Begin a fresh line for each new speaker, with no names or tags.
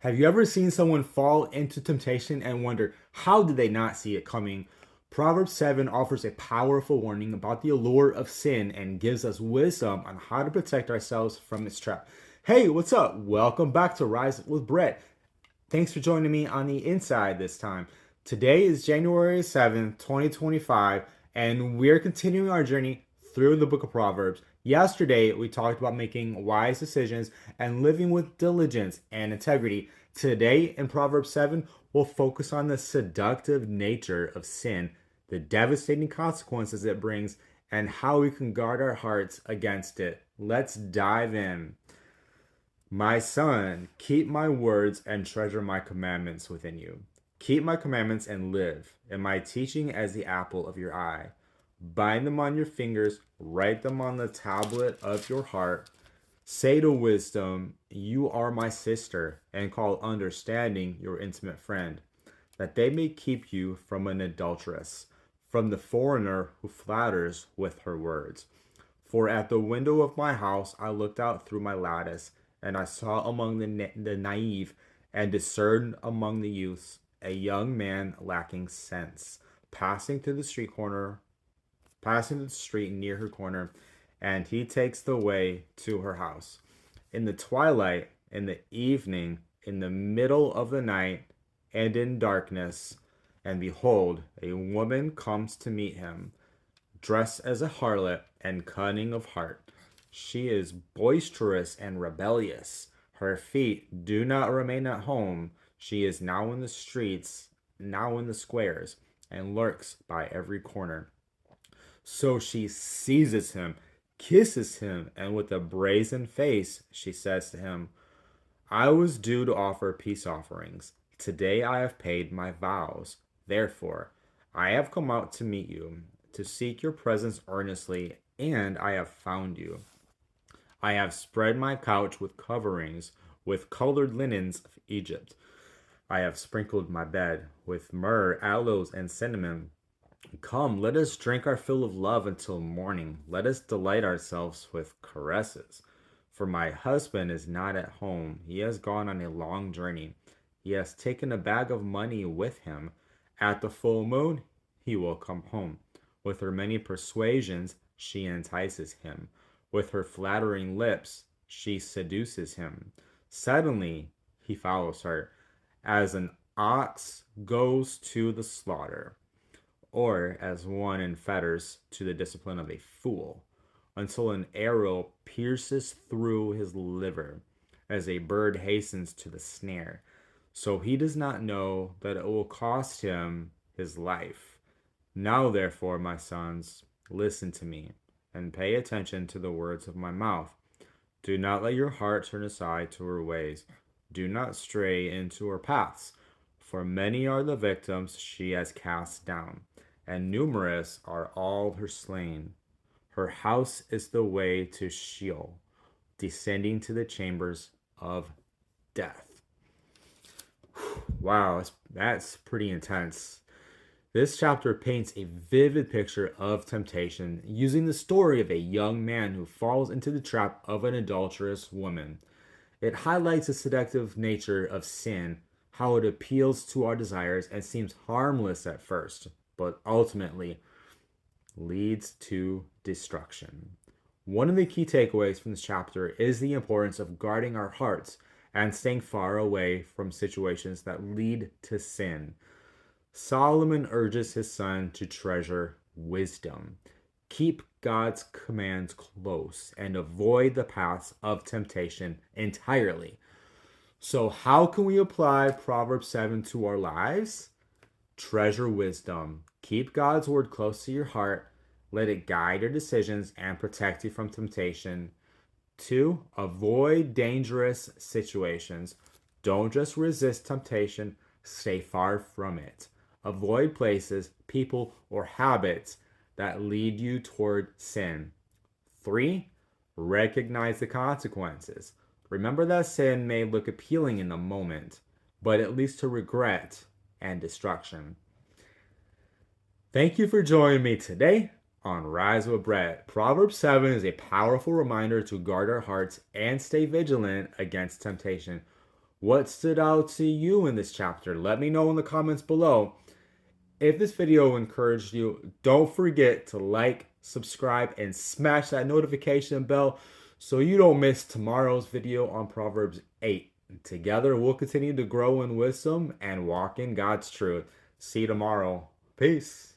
Have you ever seen someone fall into temptation and wonder, how did they not see it coming? Proverbs 7 offers a powerful warning about the allure of sin and gives us wisdom on how to protect ourselves from its trap. Hey, what's up? Welcome back to Rise with Brett. Thanks for joining me on the inside this time. Today is January 7th, 2025, and we're continuing our journey through the book of Proverbs. Yesterday, we talked about making wise decisions and living with diligence and integrity. Today, in Proverbs 7, we'll focus on the seductive nature of sin, the devastating consequences it brings, and how we can guard our hearts against it. Let's dive in. My son, keep my words and treasure my commandments within you. Keep my commandments and live, and my teaching as the apple of your eye. Bind them on your fingers, write them on the tablet of your heart. Say to wisdom, you are my sister, and call understanding your intimate friend, that they may keep you from an adulteress, from the foreigner who flatters with her words. For at the window of my house I looked out through my lattice, and I saw among the naive and discerned among the youths a young man lacking sense, passing through the street corner, passing the street near her corner, and he takes the way to her house. In the twilight, in the evening, in the middle of the night, and in darkness, and behold, a woman comes to meet him, dressed as a harlot and cunning of heart. She is boisterous and rebellious. Her feet do not remain at home. She is now in the streets, now in the squares, and lurks by every corner. So she seizes him, kisses him, and with a brazen face she says to him, I was due to offer peace offerings. Today I have paid my vows. Therefore, I have come out to meet you, to seek your presence earnestly, and I have found you. I have spread my couch with coverings, with colored linens of Egypt. I have sprinkled my bed with myrrh, aloes, and cinnamon. Come, let us drink our fill of love until morning. Let us delight ourselves with caresses. For my husband is not at home. He has gone on a long journey. He has taken a bag of money with him. At the full moon, he will come home. With her many persuasions, she entices him. With her flattering lips, she seduces him. Suddenly, he follows her, as an ox goes to the slaughter, or as one in fetters to the discipline of a fool, until an arrow pierces through his liver, as a bird hastens to the snare. So he does not know that it will cost him his life. Now, therefore, my sons, listen to me, and pay attention to the words of my mouth. Do not let your heart turn aside to her ways. Do not stray into her paths, for many are the victims she has cast down, and numerous are all her slain. Her house is the way to Sheol, descending to the chambers of death. Wow, that's pretty intense. This chapter paints a vivid picture of temptation, using the story of a young man who falls into the trap of an adulterous woman. It highlights the seductive nature of sin, how it appeals to our desires and seems harmless at first, but ultimately leads to destruction. One of the key takeaways from this chapter is the importance of guarding our hearts and staying far away from situations that lead to sin. Solomon urges his son to treasure wisdom. Keep God's commands close and avoid the paths of temptation entirely. So, how can we apply Proverbs 7 to our lives? Treasure wisdom. Keep God's word close to your heart. Let it guide your decisions and protect you from temptation. 2. Avoid dangerous situations. Don't just resist temptation, stay far from it. Avoid places, people, or habits that lead you toward sin. 3. Recognize the consequences. Remember that sin may look appealing in the moment, but it leads to regret and destruction. Thank you for joining me today on Rise with Brett. Proverbs 7 is a powerful reminder to guard our hearts and stay vigilant against temptation. What stood out to you in this chapter? Let me know in the comments below. If this video encouraged you, don't forget to like, subscribe, and smash that notification bell so you don't miss tomorrow's video on Proverbs 8. Together, we'll continue to grow in wisdom and walk in God's truth. See you tomorrow. Peace.